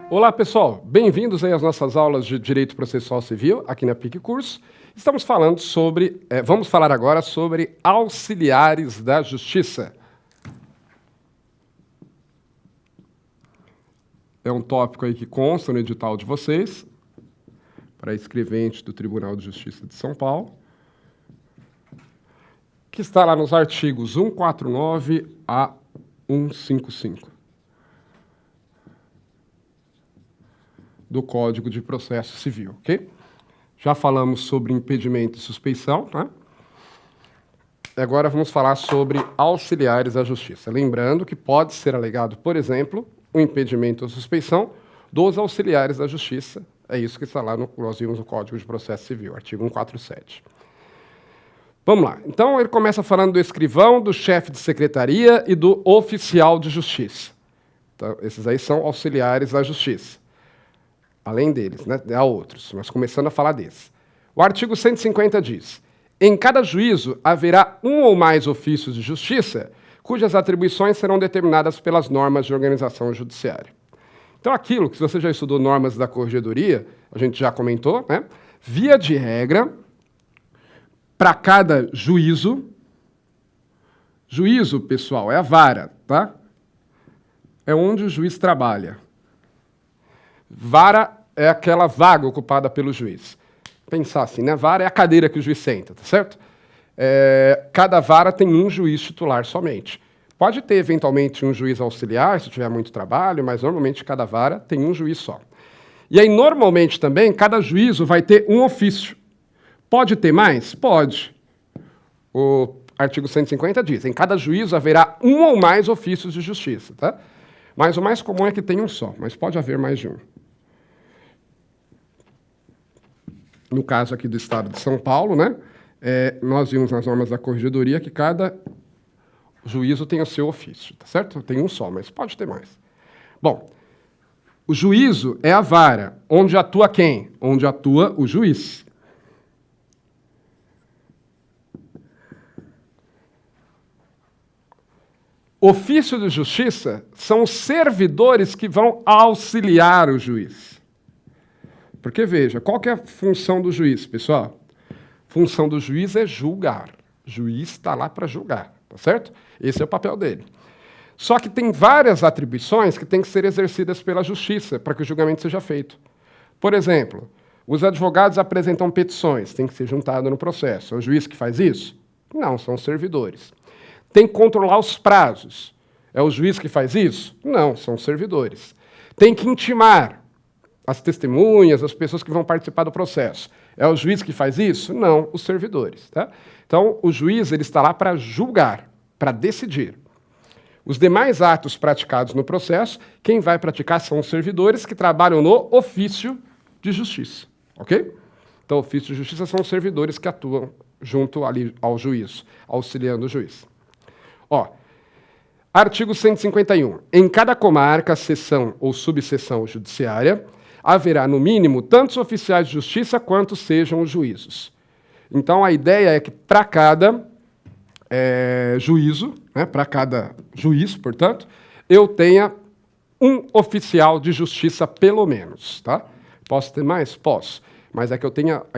Olá, pessoal. Bem-vindos aí às nossas aulas de Direito Processual Civil, aqui na PIC Curso. Vamos falar agora sobre auxiliares da Justiça. É um tópico aí que consta no edital de vocês, para escrevente do Tribunal de Justiça de São Paulo, que está lá nos artigos 149 a 155. Do Código de Processo Civil, ok? Já falamos sobre impedimento e suspeição, tá? Agora vamos falar sobre auxiliares da Justiça. Lembrando que pode ser alegado, por exemplo, o impedimento ou suspeição dos auxiliares da Justiça. É isso que está lá nós vimos no Código de Processo Civil, artigo 147. Vamos lá. Então, ele começa falando do escrivão, do chefe de secretaria e do oficial de justiça. Então, esses aí são auxiliares da Justiça. Além deles, né? Há outros, mas começando a falar desses. O artigo 150 diz: em cada juízo haverá um ou mais ofícios de justiça, cujas atribuições serão determinadas pelas normas de organização judiciária. Então, aquilo que, se você já estudou normas da corregedoria, a gente já comentou, né? Via de regra, para cada juízo, pessoal, é a vara, tá? É onde o juiz trabalha. Vara é aquela vaga ocupada pelo juiz. Pensar assim, né? Vara é a cadeira que o juiz senta, tá certo? Cada vara tem um juiz titular somente. Pode ter, eventualmente, um juiz auxiliar, se tiver muito trabalho, mas, normalmente, cada vara tem um juiz só. E aí, normalmente, também, cada juízo vai ter um ofício. Pode ter mais? Pode. O artigo 150 diz: em cada juízo haverá um ou mais ofícios de justiça, tá? Mas o mais comum é que tenha um só, mas pode haver mais de um. No caso aqui do Estado de São Paulo, né, nós vimos nas normas da corregedoria que cada juízo tem o seu ofício, tá certo? Tem um só, mas pode ter mais. Bom, o juízo é a vara, onde atua quem? Onde atua o juiz. Ofício de justiça são os servidores que vão auxiliar o juiz. Porque, veja, qual que é a função do juiz, pessoal? Função do juiz é julgar. O juiz está lá para julgar, tá certo? Esse é o papel dele. Só que tem várias atribuições que têm que ser exercidas pela justiça para que o julgamento seja feito. Por exemplo, os advogados apresentam petições, tem que ser juntado no processo. É o juiz que faz isso? Não, são os servidores. Tem que controlar os prazos. É o juiz que faz isso? Não, são os servidores. Tem que intimar as testemunhas, as pessoas que vão participar do processo. É o juiz que faz isso? Não, os servidores. Tá? Então, o juiz ele está lá para julgar, para decidir. Os demais atos praticados no processo, quem vai praticar são os servidores que trabalham no ofício de justiça. Ok? Então, o ofício de justiça são os servidores que atuam junto ali ao juiz, auxiliando o juiz. Ó, artigo 151. Em cada comarca, seção ou subseção judiciária, haverá, no mínimo, tantos oficiais de justiça quanto sejam os juízos. Então, a ideia é que para cada juízo, né, para cada juiz, portanto, eu tenha um oficial de justiça, pelo menos. Tá? Posso ter mais? Posso. Mas a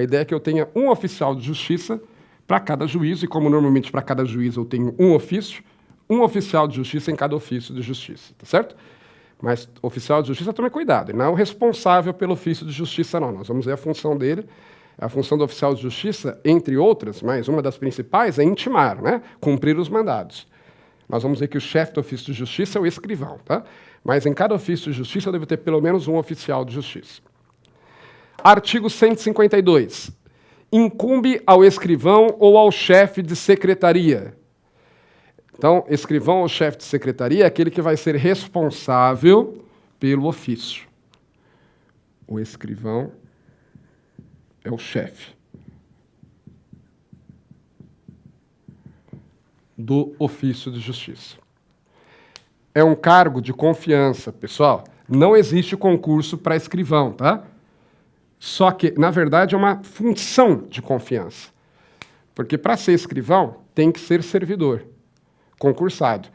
ideia é que eu tenha um oficial de justiça para cada juízo, e como normalmente para cada juízo eu tenho um ofício, um oficial de justiça em cada ofício de justiça, tá certo? Mas oficial de justiça, tome cuidado, ele não é o responsável pelo ofício de justiça, não. Nós vamos ver a função dele. A função do oficial de justiça, entre outras, mas uma das principais é intimar, né? Cumprir os mandados. Nós vamos ver que o chefe do ofício de justiça é o escrivão, tá? Mas em cada ofício de justiça eu devo ter pelo menos um oficial de justiça. Artigo 152. Incumbe ao escrivão ou ao chefe de secretaria. Então, escrivão ou chefe de secretaria é aquele que vai ser responsável pelo ofício. O escrivão é o chefe do ofício de justiça. É um cargo de confiança, pessoal. Não existe concurso para escrivão, tá? Só que, na verdade, é uma função de confiança. Porque para ser escrivão, tem que ser servidor, concursado.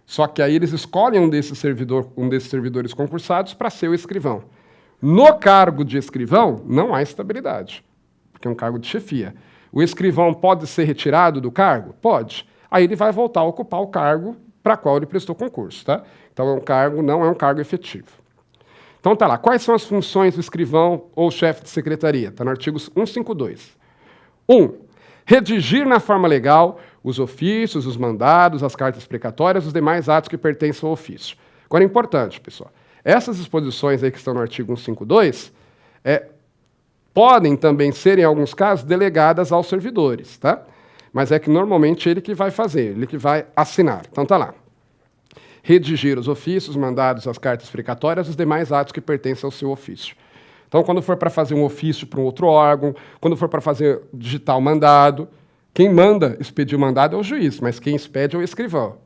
Só que aí eles escolhem um desses servidores concursados para ser o escrivão. No cargo de escrivão, não há estabilidade, porque é um cargo de chefia. O escrivão pode ser retirado do cargo? Pode. Aí ele vai voltar a ocupar o cargo para qual ele prestou concurso. Tá? Então, não é um cargo efetivo. Então, tá lá. Quais são as funções do escrivão ou chefe de secretaria? Está no artigo 152. 1. Redigir na forma legal os ofícios, os mandados, as cartas precatórias, os demais atos que pertencem ao ofício. Agora, é importante, pessoal. Essas disposições aí que estão no artigo 152 podem também ser, em alguns casos, delegadas aos servidores, tá? Mas é que normalmente ele que vai fazer, ele que vai assinar. Então, tá lá. Redigir os ofícios, mandados, as cartas precatórias, os demais atos que pertencem ao seu ofício. Então, quando for para fazer um ofício para um outro órgão, quando for para digitar o mandado, quem manda expedir o mandado é o juiz, mas quem expede é o escrivão.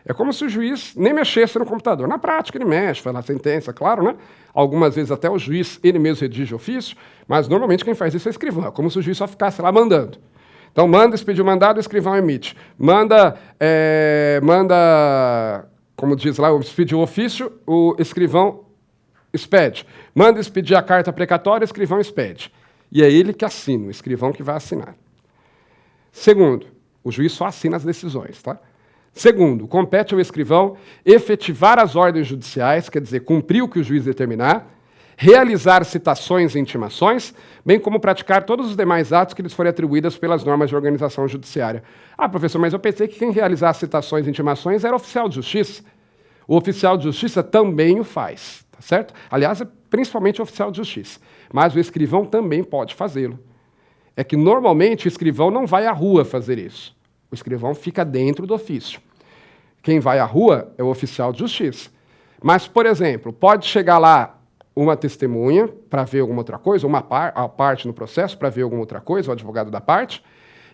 É como se o juiz nem mexesse no computador. Na prática, ele mexe, faz a sentença, claro, né? Algumas vezes até o juiz, ele mesmo redige o ofício, mas normalmente quem faz isso é o escrivão. É como se o juiz só ficasse lá mandando. Então, manda expedir o mandado, o escrivão emite. Manda, como diz lá, expedir o ofício, o escrivão expede. Manda expedir a carta precatória, o escrivão expede. E é ele que assina, o escrivão que vai assinar. Segundo, o juiz só assina as decisões, tá? Segundo, compete ao escrivão efetivar as ordens judiciais, quer dizer, cumprir o que o juiz determinar, realizar citações e intimações, bem como praticar todos os demais atos que lhes forem atribuídos pelas normas de organização judiciária. Ah, professor, mas eu pensei que quem realizar citações e intimações era o oficial de justiça. O oficial de justiça também o faz, tá certo? Aliás, é principalmente o oficial de justiça, mas o escrivão também pode fazê-lo. É que, normalmente, o escrivão não vai à rua fazer isso. O escrivão fica dentro do ofício. Quem vai à rua é o oficial de justiça. Mas, por exemplo, pode chegar lá uma testemunha para ver alguma outra coisa, a parte no processo para ver alguma outra coisa, o advogado da parte,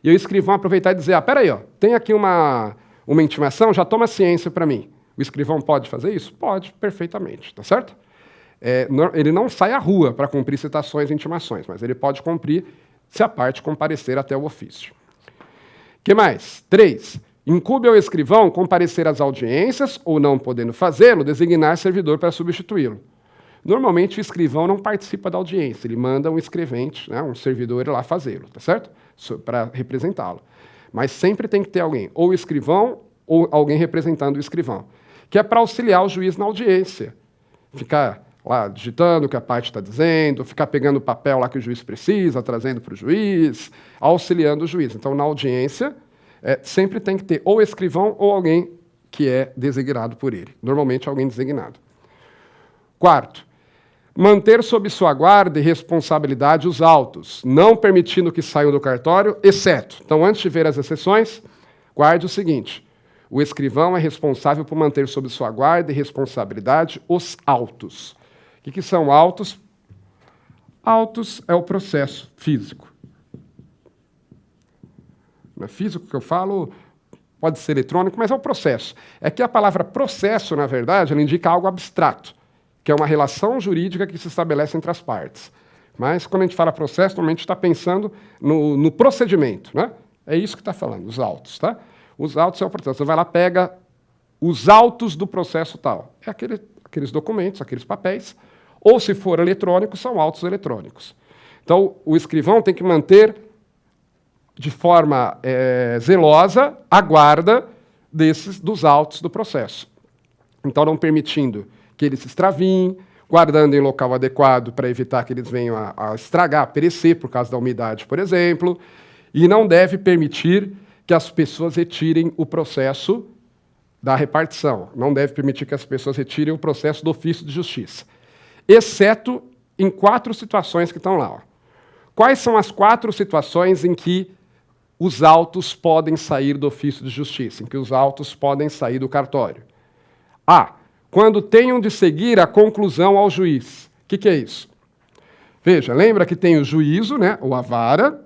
e o escrivão aproveitar e dizer, peraí, tem aqui uma intimação, já toma ciência para mim. O escrivão pode fazer isso? Pode, perfeitamente, tá certo? Ele não sai à rua para cumprir citações e intimações, mas ele pode cumprir se a parte comparecer até o ofício. O que mais? 3. Incube ao escrivão comparecer às audiências, ou não podendo fazê-lo, designar servidor para substituí-lo. Normalmente, o escrivão não participa da audiência, ele manda um escrevente, né, um servidor ir lá fazê-lo, tá certo? Para representá-lo. Mas sempre tem que ter alguém, ou o escrivão, ou alguém representando o escrivão, que é para auxiliar o juiz na audiência. Ficar lá digitando o que a parte está dizendo, ficar pegando o papel lá que o juiz precisa, trazendo para o juiz, auxiliando o juiz. Então, na audiência, sempre tem que ter ou escrivão ou alguém que é designado por ele. Normalmente, alguém designado. 4. Manter sob sua guarda e responsabilidade os autos, não permitindo que saiam do cartório, exceto. Então, antes de ver as exceções, guarde o seguinte. O escrivão é responsável por manter sob sua guarda e responsabilidade os autos. O que são autos? Autos é o processo físico. Não é físico que eu falo, pode ser eletrônico, mas é o processo. É que a palavra processo, na verdade, ela indica algo abstrato, que é uma relação jurídica que se estabelece entre as partes. Mas, quando a gente fala processo, normalmente está pensando no procedimento, né? É isso que está falando, os autos, tá? Os autos é o processo. Você vai lá, pega os autos do processo tal. É aqueles documentos, aqueles papéis, ou, se for eletrônico, são autos eletrônicos. Então, o escrivão tem que manter, de forma zelosa, a guarda dos autos do processo. Então, não permitindo que eles se extraviem, guardando em local adequado para evitar que eles venham a estragar, a perecer por causa da umidade, por exemplo, e não deve permitir que as pessoas retirem o processo da repartição. Não deve permitir que as pessoas retirem o processo do ofício de justiça. Exceto em 4 situações que estão lá. Ó. Quais são as 4 situações em que os autos podem sair do ofício de justiça, em que os autos podem sair do cartório? A. Quando tenham de seguir a conclusão ao juiz. O que é isso? Veja, lembra que tem o juízo, né, ou a vara,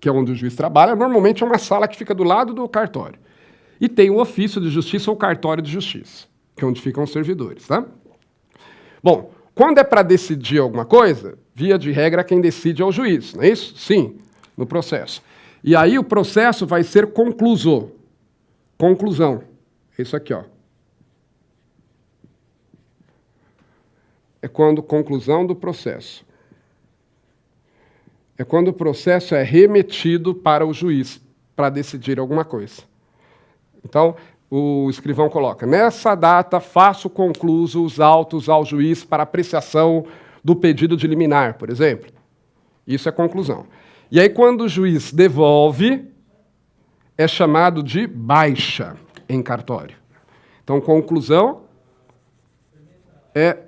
que é onde o juiz trabalha, normalmente é uma sala que fica do lado do cartório. E tem o ofício de justiça ou cartório de justiça, que é onde ficam os servidores, tá? Bom, quando é para decidir alguma coisa, via de regra, quem decide é o juiz, não é isso? Sim, no processo. E aí o processo vai ser conclusão. Isso aqui, ó. é quando conclusão do processo. É quando o processo é remetido para o juiz para decidir alguma coisa. Então, o escrivão coloca: nessa data faço concluso os autos ao juiz para apreciação do pedido de liminar, por exemplo. Isso é conclusão. E aí, quando o juiz devolve, é chamado de baixa em cartório. Então, conclusão é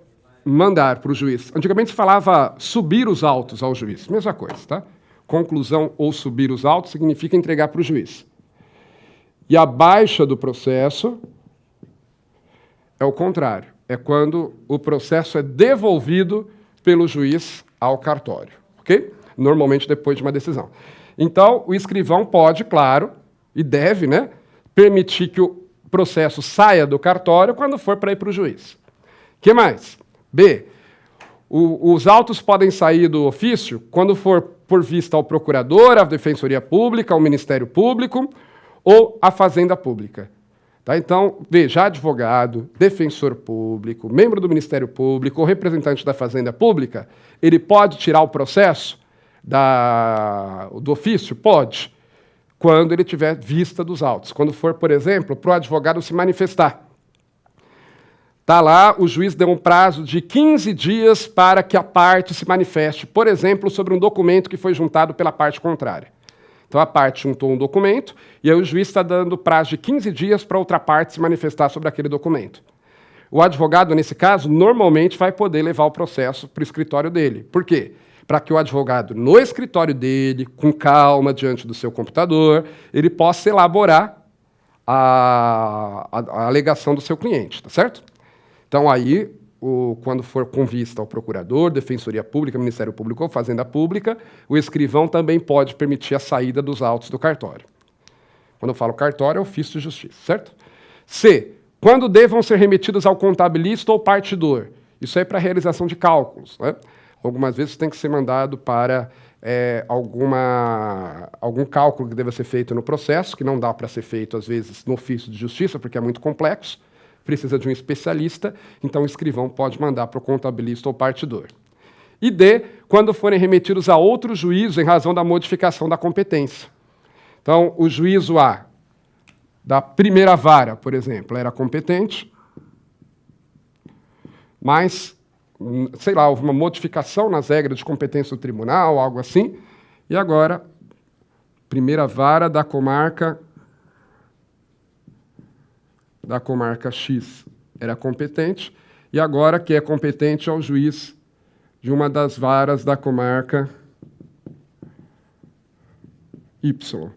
mandar para o juiz. Antigamente se falava subir os autos ao juiz. Mesma coisa, tá? Conclusão ou subir os autos significa entregar para o juiz. E a baixa do processo é o contrário. É quando o processo é devolvido pelo juiz ao cartório. Ok? Normalmente depois de uma decisão. Então, o escrivão pode, claro, e deve, né, permitir que o processo saia do cartório quando for para ir para o juiz. O que mais? B. Os autos podem sair do ofício quando for por vista ao procurador, à Defensoria Pública, ao Ministério Público ou à Fazenda Pública. Tá? Então, veja, advogado, defensor público, membro do Ministério Público ou representante da Fazenda Pública, ele pode tirar o processo do ofício? Pode, quando ele tiver vista dos autos. Quando for, por exemplo, para o advogado se manifestar. Está lá, o juiz deu um prazo de 15 dias para que a parte se manifeste, por exemplo, sobre um documento que foi juntado pela parte contrária. Então, a parte juntou um documento, e aí o juiz está dando prazo de 15 dias para outra parte se manifestar sobre aquele documento. O advogado, nesse caso, normalmente vai poder levar o processo para o escritório dele. Por quê? Para que o advogado, no escritório dele, com calma, diante do seu computador, ele possa elaborar a alegação do seu cliente, tá certo? Então, aí, quando for com vista ao procurador, Defensoria Pública, Ministério Público ou Fazenda Pública, o escrivão também pode permitir a saída dos autos do cartório. Quando eu falo cartório, é ofício de justiça, certo? C. Quando devam ser remetidos ao contabilista ou partidor. Isso é para realização de cálculos, né? Algumas vezes tem que ser mandado para algum cálculo que deva ser feito no processo, que não dá para ser feito, às vezes, no ofício de justiça, porque é muito complexo. Precisa de um especialista, então o escrivão pode mandar para o contabilista ou partidor. E D, quando forem remetidos a outro juízo em razão da modificação da competência. Então, o juízo A, da primeira vara, por exemplo, era competente, mas, sei lá, houve uma modificação nas regras de competência do tribunal, algo assim, e agora, primeira vara da comarca X era competente, e agora que é competente é o juiz de uma das varas da comarca Y.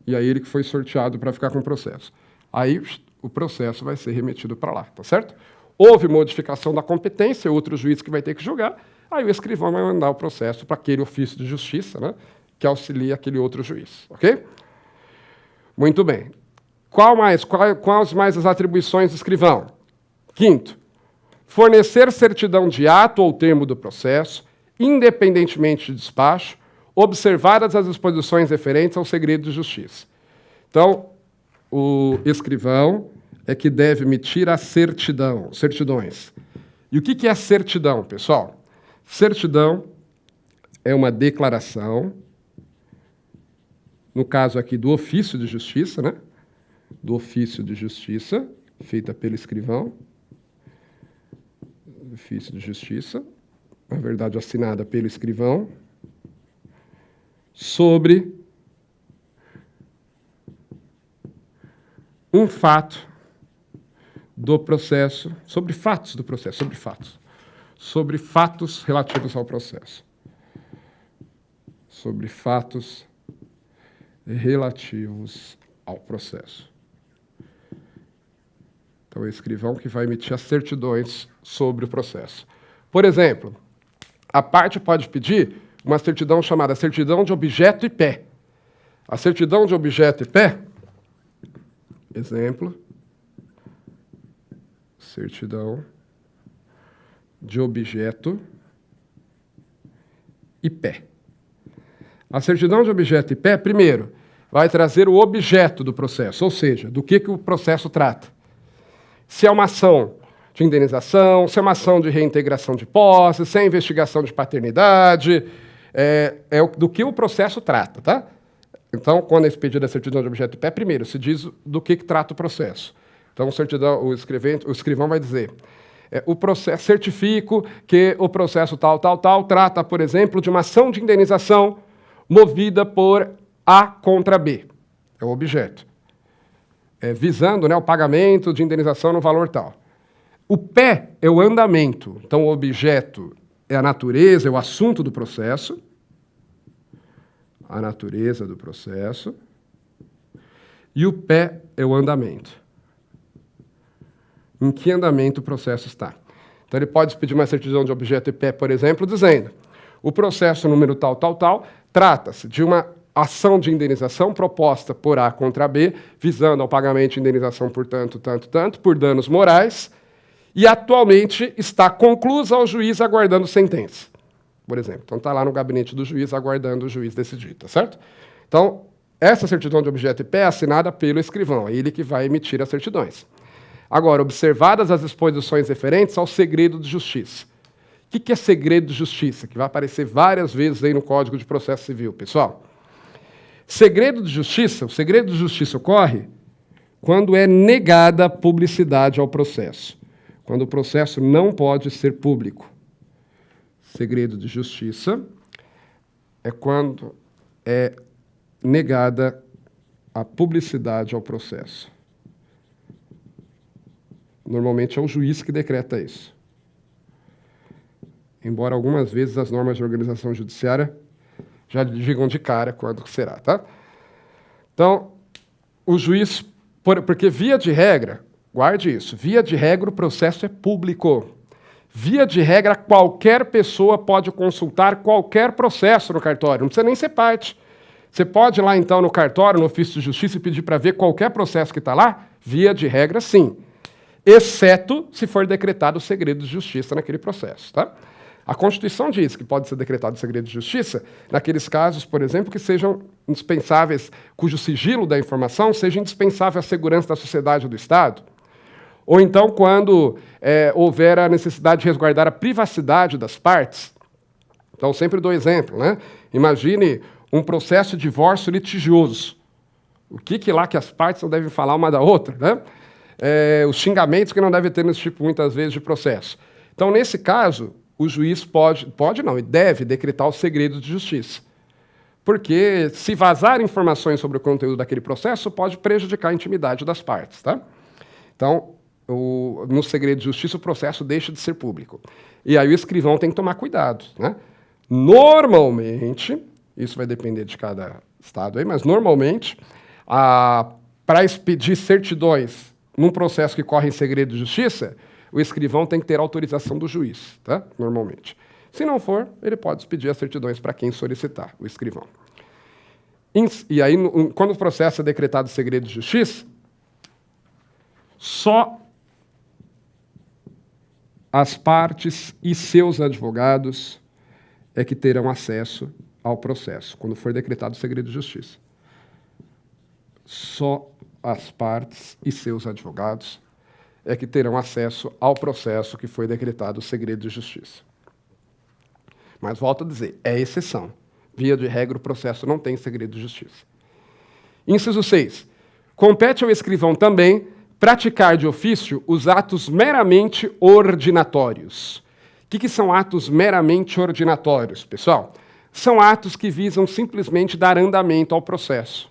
E aí ele que foi sorteado para ficar com o processo. Aí o processo vai ser remetido para lá, tá certo? Houve modificação da competência, outro juiz que vai ter que julgar, aí o escrivão vai mandar o processo para aquele ofício de justiça, né, que auxilia aquele outro juiz, ok? Muito bem. Quais mais as atribuições do escrivão? Quinto, fornecer certidão de ato ou termo do processo, independentemente de despacho, observadas as disposições referentes ao segredo de justiça. Então, o escrivão é que deve emitir a certidões. E o que é certidão, pessoal? Certidão é uma declaração, no caso aqui do ofício de justiça, né? Do ofício de justiça, feita pelo escrivão, ofício de justiça, na verdade assinada pelo escrivão, sobre um fato do processo, sobre fatos do processo, sobre fatos relativos ao processo, sobre fatos relativos ao processo. Então, é o escrivão que vai emitir as certidões sobre o processo. Por exemplo, a parte pode pedir uma certidão chamada certidão de objeto e pé. A certidão de objeto e pé, exemplo, certidão de objeto e pé. A certidão de objeto e pé, primeiro, vai trazer o objeto do processo, ou seja, do que o processo trata. Se é uma ação de indenização, se é uma ação de reintegração de posse, se é investigação de paternidade, do que o processo trata, tá? Então, quando é expedida a certidão de objeto de pé, primeiro, se diz do que trata o processo. Então, o escrivão vai dizer, o processo, certifico que o processo tal, trata, por exemplo, de uma ação de indenização movida por A contra B. É o objeto. Visando, né, o pagamento de indenização no valor tal. O pé é o andamento. Então, o objeto é a natureza, é o assunto do processo. A natureza do processo. E o pé é o andamento. Em que andamento o processo está. Então, ele pode pedir uma certidão de objeto e pé, por exemplo, dizendo: o processo número tal, trata-se de uma ação de indenização proposta por A contra B, visando ao pagamento de indenização por tanto, por danos morais, e atualmente está conclusa ao juiz aguardando sentença, por exemplo. Então, está lá no gabinete do juiz aguardando o juiz decidir, tá certo? Então, essa certidão de objeto e pé é assinada pelo escrivão, é ele que vai emitir as certidões. Agora, observadas as disposições referentes ao segredo de justiça. O que é segredo de justiça? Que vai aparecer várias vezes aí no Código de Processo Civil, pessoal. Segredo de justiça, o segredo de justiça ocorre quando é negada a publicidade ao processo. Quando o processo não pode ser público. Segredo de justiça é quando é negada a publicidade ao processo. Normalmente é o juiz que decreta isso. Embora algumas vezes as normas de organização judiciária já digam de cara quando será, tá? Então, o juiz, porque via de regra, guarde isso, via de regra o processo é público. Via de regra, qualquer pessoa pode consultar qualquer processo no cartório, não precisa nem ser parte. Você pode ir lá, então, no cartório, no ofício de justiça, e pedir para ver qualquer processo que está lá? Via de regra, sim. Exceto se for decretado o segredo de justiça naquele processo, tá? A Constituição diz que pode ser decretado o segredo de justiça naqueles casos, por exemplo, que sejam indispensáveis, cujo sigilo da informação seja indispensável à segurança da sociedade ou do Estado. Ou então, quando houver a necessidade de resguardar a privacidade das partes. Então, sempre dou exemplo, né? Imagine um processo de divórcio litigioso. O que lá que as partes não devem falar uma da outra, né? Os xingamentos que não devem ter nesse tipo, muitas vezes, de processo. Então, nesse caso, o juiz pode não, e deve decretar o segredo de justiça. Porque se vazar informações sobre o conteúdo daquele processo, pode prejudicar a intimidade das partes, tá? Então, no segredo de justiça, o processo deixa de ser público. E aí o escrivão tem que tomar cuidado, né? Normalmente, isso vai depender de cada estado aí, mas normalmente, para expedir certidões num processo que corre em segredo de justiça, o escrivão tem que ter autorização do juiz, tá? Normalmente. Se não for, ele pode expedir as certidões para quem solicitar, o escrivão. E aí, quando o processo é decretado segredo de justiça, só as partes e seus advogados é que terão acesso ao processo, quando for decretado segredo de justiça. Só as partes e seus advogados é que terão acesso ao processo que foi decretado segredo de justiça. Mas volto a dizer, é exceção. Via de regra, o processo não tem segredo de justiça. Inciso 6. Compete ao escrivão também praticar de ofício os atos meramente ordinatórios. O que são atos meramente ordinatórios, pessoal? São atos que visam simplesmente dar andamento ao processo.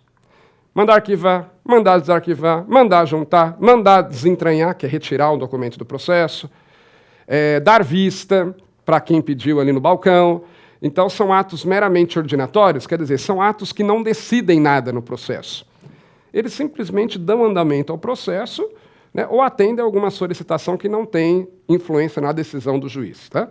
Mandar arquivar, mandar desarquivar, mandar juntar, mandar desentranhar, que é retirar o documento do processo, dar vista para quem pediu ali no balcão. Então, são atos meramente ordinatórios, quer dizer, são atos que não decidem nada no processo. Eles simplesmente dão andamento ao processo, né, ou atendem a alguma solicitação que não tem influência na decisão do juiz. Tá?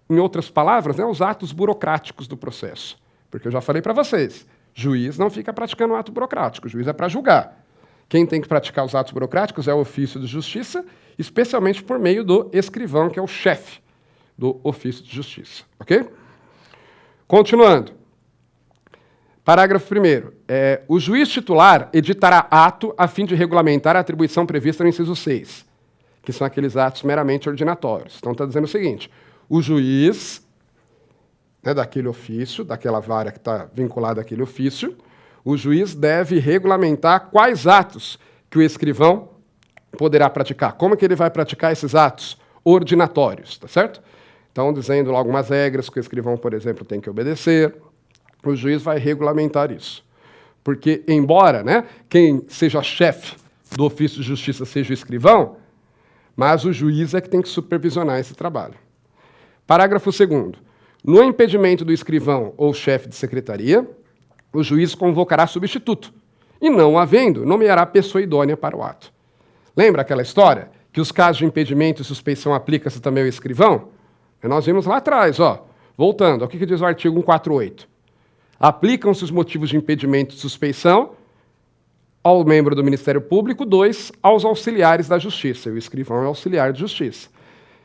Em outras palavras, né, os atos burocráticos do processo. Porque eu já falei para vocês, juiz não fica praticando ato burocrático, o juiz é para julgar. Quem tem que praticar os atos burocráticos é o ofício de justiça, especialmente por meio do escrivão, que é o chefe do ofício de justiça. Ok? Continuando. Parágrafo 1º. O juiz titular editará ato a fim de regulamentar a atribuição prevista no inciso 6. que são aqueles atos meramente ordinatórios. Então está dizendo o seguinte, o juiz, né, daquele ofício, daquela vara que está vinculada àquele ofício, o juiz deve regulamentar quais atos que o escrivão poderá praticar. Como que ele vai praticar esses atos ordinatórios, tá certo? Então, dizendo lá algumas regras que o escrivão, por exemplo, tem que obedecer, o juiz vai regulamentar isso. Porque, embora, né, quem seja chefe do ofício de justiça seja o escrivão, mas o juiz é que tem que supervisionar esse trabalho. Parágrafo 2º. No impedimento do escrivão ou chefe de secretaria, o juiz convocará substituto, e não havendo, nomeará pessoa idônea para o ato. Lembra aquela história? Que os casos de impedimento e suspeição aplicam-se também ao escrivão? E nós vimos lá atrás, ó, voltando, o que diz o artigo 148? Aplicam-se os motivos de impedimento e suspeição ao membro do Ministério Público, 2, aos auxiliares da Justiça. O escrivão é auxiliar de justiça.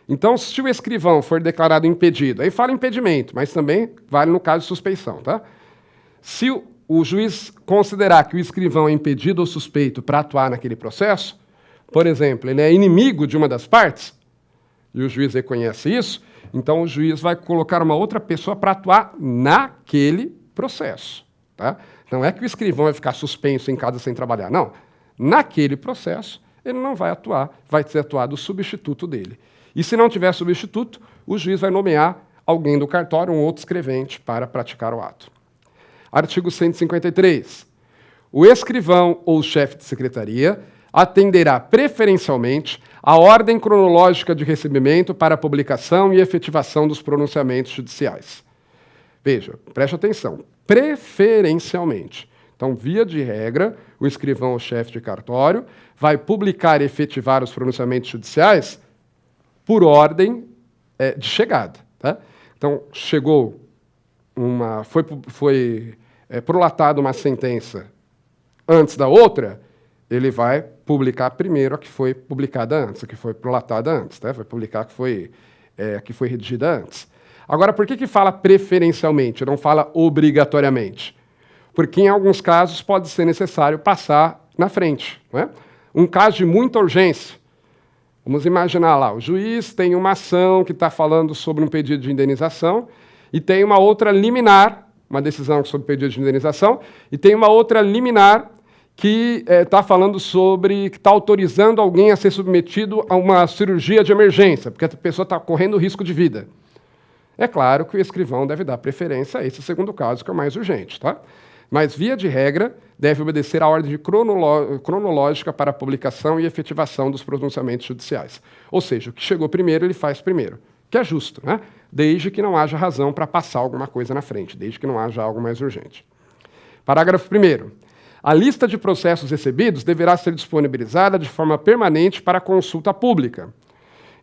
Então, se o escrivão for declarado impedido, aí fala impedimento, mas também vale no caso de suspeição, tá? Se o juiz considerar que o escrivão é impedido ou suspeito para atuar naquele processo, por exemplo, ele é inimigo de uma das partes, e o juiz reconhece isso, então o juiz vai colocar uma outra pessoa para atuar naquele processo, tá? Não é que o escrivão vai ficar suspenso em casa sem trabalhar, não. Naquele processo, ele não vai atuar, vai ser atuado o substituto dele. E se não tiver substituto, o juiz vai nomear alguém do cartório, um outro escrevente, para praticar o ato. Artigo 153. O escrivão ou chefe de secretaria atenderá preferencialmente à ordem cronológica de recebimento para a publicação e efetivação dos pronunciamentos judiciais. Veja, preste atenção, preferencialmente. Então, via de regra, o escrivão ou chefe de cartório vai publicar e efetivar os pronunciamentos judiciais por ordem de chegada. Tá? Então, chegou foi prolatada uma sentença antes da outra, ele vai publicar primeiro a que foi publicada antes, a que foi prolatada antes, tá? Vai publicar a que foi redigida antes. Agora, por que fala preferencialmente, não fala obrigatoriamente? Porque em alguns casos pode ser necessário passar na frente. Não é? Um caso de muita urgência, vamos imaginar lá, o juiz tem uma ação que está falando sobre um pedido de indenização e tem uma outra liminar, uma decisão sobre pedido de indenização, e tem uma outra liminar que está falando sobre, que está autorizando alguém a ser submetido a uma cirurgia de emergência, porque a pessoa está correndo risco de vida. É claro que o escrivão deve dar preferência a esse segundo caso, que é o mais urgente, tá? Mas, via de regra, deve obedecer à ordem cronológica para a publicação e efetivação dos pronunciamentos judiciais. Ou seja, o que chegou primeiro, ele faz primeiro, que é justo, né? Desde que não haja razão para passar alguma coisa na frente, desde que não haja algo mais urgente. Parágrafo 1º. A lista de processos recebidos deverá ser disponibilizada de forma permanente para consulta pública.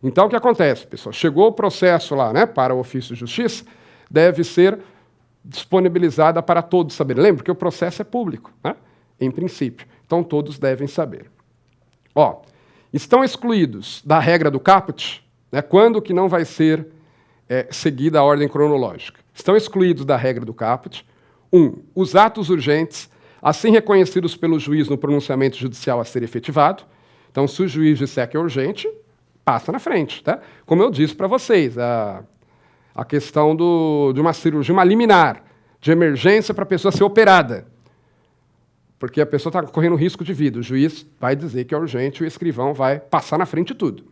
Então, o que acontece, pessoal? Chegou o processo lá, né, para o ofício de justiça, deve ser disponibilizada para todos saberem. Lembra que o processo é público, né, em princípio. Então, todos devem saber. Ó, estão excluídos da regra do caput, né, quando que não vai ser seguida a ordem cronológica. Estão excluídos da regra do caput, 1. Os atos urgentes, assim reconhecidos pelo juiz no pronunciamento judicial a ser efetivado. Então, se o juiz disser que é urgente, passa na frente. Tá? Como eu disse para vocês, a questão de uma cirurgia, uma liminar de emergência para a pessoa ser operada. Porque a pessoa está correndo risco de vida. O juiz vai dizer que é urgente e o escrivão vai passar na frente de tudo.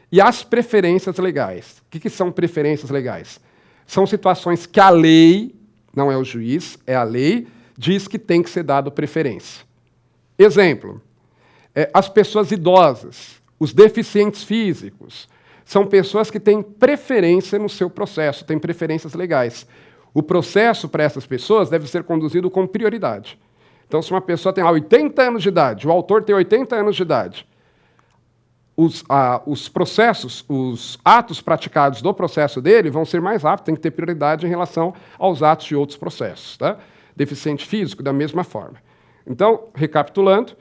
E as preferências legais. O que são preferências legais? São situações que a lei, não é o juiz, é a lei, diz que tem que ser dado preferência. Exemplo, as pessoas idosas, os deficientes físicos, são pessoas que têm preferência no seu processo, têm preferências legais. O processo para essas pessoas deve ser conduzido com prioridade. Então, se uma pessoa tem 80 anos de idade, o autor tem 80 anos de idade, os processos, os atos praticados do processo dele vão ser mais rápidos, tem que ter prioridade em relação aos atos de outros processos. Tá? Deficiente físico, da mesma forma. Então, recapitulando,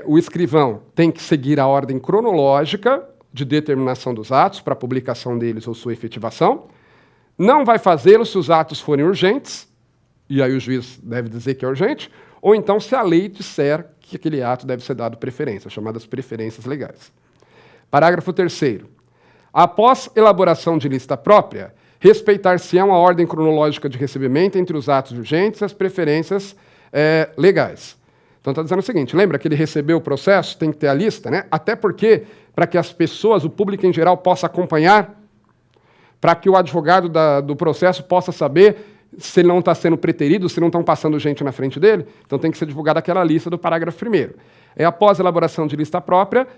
o escrivão tem que seguir a ordem cronológica de determinação dos atos para a publicação deles ou sua efetivação. Não vai fazê-lo se os atos forem urgentes, e aí o juiz deve dizer que é urgente, ou então se a lei disser que aquele ato deve ser dado preferência, chamadas preferências legais. Parágrafo 3º. Após elaboração de lista própria, respeitar-se-ão a ordem cronológica de recebimento entre os atos urgentes e as preferências legais. Então está dizendo o seguinte, lembra que ele recebeu o processo, tem que ter a lista, né? Até porque, para que as pessoas, o público em geral, possa acompanhar, para que o advogado do processo possa saber se ele não está sendo preterido, se não estão passando gente na frente dele, então tem que ser divulgada aquela lista do parágrafo 1º. Após a elaboração de lista própria,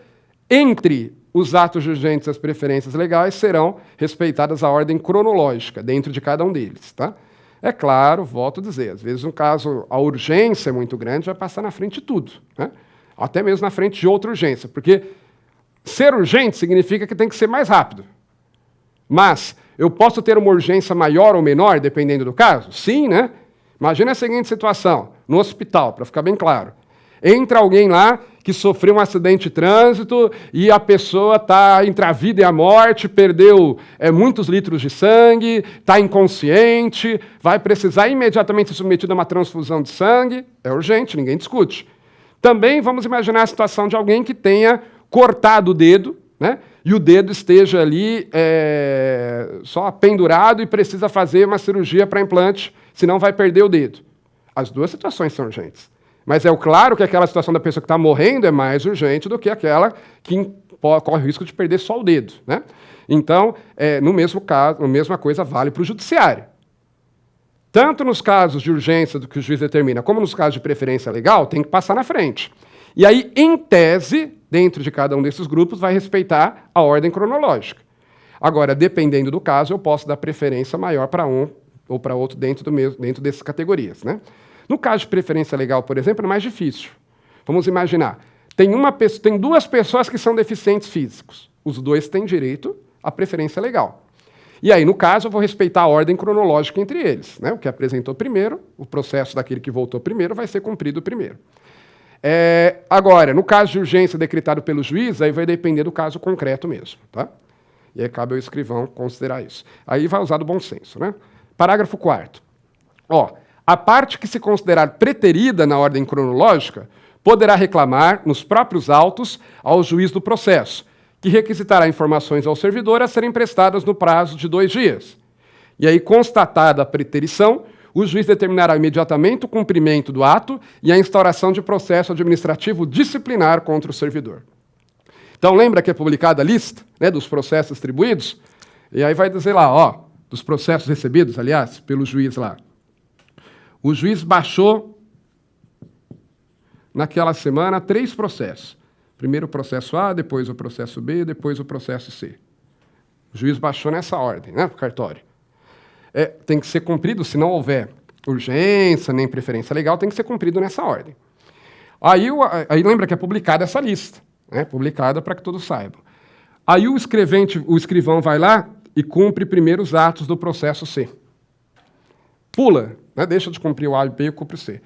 entre os atos urgentes e as preferências legais serão respeitadas a ordem cronológica dentro de cada um deles, tá? É claro, volto a dizer, às vezes, no caso, a urgência é muito grande, vai passar na frente de tudo, né? Até mesmo na frente de outra urgência, porque ser urgente significa que tem que ser mais rápido. Mas eu posso ter uma urgência maior ou menor, dependendo do caso? Sim, né? Imagina a seguinte situação, no hospital, para ficar bem claro. Entra alguém lá que sofreu um acidente de trânsito e a pessoa está entre a vida e a morte, perdeu muitos litros de sangue, está inconsciente, vai precisar imediatamente ser submetido a uma transfusão de sangue. É urgente, ninguém discute. Também vamos imaginar a situação de alguém que tenha cortado o dedo, né? E o dedo esteja ali só pendurado e precisa fazer uma cirurgia para implante, senão vai perder o dedo. As duas situações são urgentes. Mas é claro que aquela situação da pessoa que está morrendo é mais urgente do que aquela que corre o risco de perder só o dedo, né? Então, no mesmo caso, a mesma coisa vale para o judiciário. Tanto nos casos de urgência do que o juiz determina, como nos casos de preferência legal, tem que passar na frente. E aí, em tese, dentro de cada um desses grupos, vai respeitar a ordem cronológica. Agora, dependendo do caso, eu posso dar preferência maior para um ou para outro dentro dessas categorias, né? No caso de preferência legal, por exemplo, é mais difícil. Vamos imaginar, tem duas pessoas que são deficientes físicos. Os dois têm direito à preferência legal. E aí, no caso, eu vou respeitar a ordem cronológica entre eles, né? O que apresentou primeiro, o processo daquele que voltou primeiro vai ser cumprido primeiro. Agora, no caso de urgência decretado pelo juiz, aí vai depender do caso concreto mesmo, tá? E aí cabe ao escrivão considerar isso. Aí vai usar do bom senso, né? Parágrafo 4º. A parte que se considerar preterida na ordem cronológica poderá reclamar, nos próprios autos, ao juiz do processo, que requisitará informações ao servidor a serem prestadas no prazo de 2 dias. E aí, constatada a preterição, o juiz determinará imediatamente o cumprimento do ato e a instauração de processo administrativo disciplinar contra o servidor. Então, lembra que é publicada a lista, né, dos processos distribuídos? E aí vai dizer lá, dos processos recebidos, aliás, pelo juiz lá. O juiz baixou, naquela semana, 3 processos. Primeiro o processo A, depois o processo B, depois o processo C. O juiz baixou nessa ordem, né, para o cartório. Tem que ser cumprido, se não houver urgência, nem preferência legal, tem que ser cumprido nessa ordem. Aí lembra que é publicada essa lista, né, publicada para que todos saibam. Aí o escrivão vai lá e cumpre primeiro os atos do processo C. Pula, né, deixa de cumprir o A e o B e cumpre o C.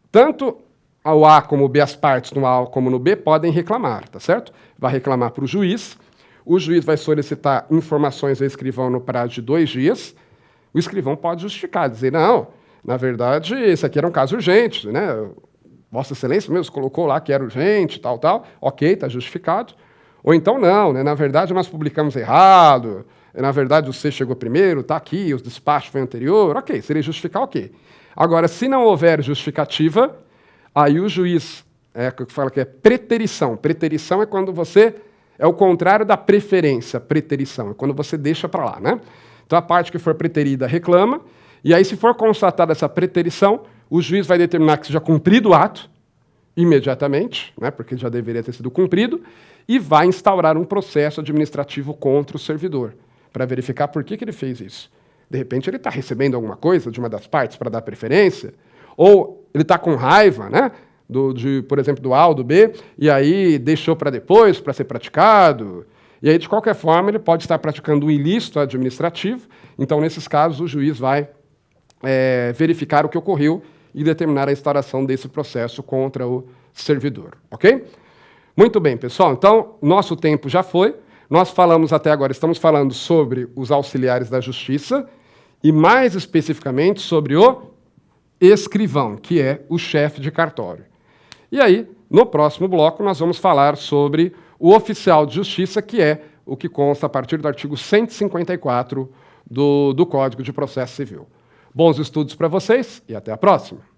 Tanto o A como o B, as partes no A como no B, podem reclamar, tá certo? Vai reclamar para o juiz vai solicitar informações ao escrivão no prazo de 2 dias, o escrivão pode justificar, dizer, não, na verdade, esse aqui era um caso urgente, né? Vossa Excelência mesmo colocou lá que era urgente, tal, ok, está justificado. Ou então não, né? Na verdade nós publicamos errado, na verdade o C chegou primeiro, está aqui, o despacho foi anterior, ok, seria justificar, ok. Agora, se não houver justificativa, aí o juiz, que fala que é preterição. Preterição é quando você, é o contrário da preferência, preterição, é quando você deixa para lá, né? Então a parte que for preterida reclama, e aí se for constatada essa preterição, o juiz vai determinar que seja cumprido o ato, imediatamente, né, porque já deveria ter sido cumprido, e vai instaurar um processo administrativo contra o servidor, para verificar por que ele fez isso. De repente ele está recebendo alguma coisa de uma das partes para dar preferência, ou ele está com raiva, né, por exemplo, do A ou do B, e aí deixou para depois, para ser praticado, e aí, de qualquer forma, ele pode estar praticando um ilícito administrativo, então, nesses casos, o juiz vai verificar o que ocorreu e determinar a instauração desse processo contra o servidor, ok? Muito bem, pessoal, então, nosso tempo já foi, nós falamos até agora, estamos falando sobre os auxiliares da justiça, e mais especificamente sobre o escrivão, que é o chefe de cartório. E aí, no próximo bloco, nós vamos falar sobre o oficial de justiça, que é o que consta a partir do artigo 154 do Código de Processo Civil. Bons estudos para vocês e até a próxima!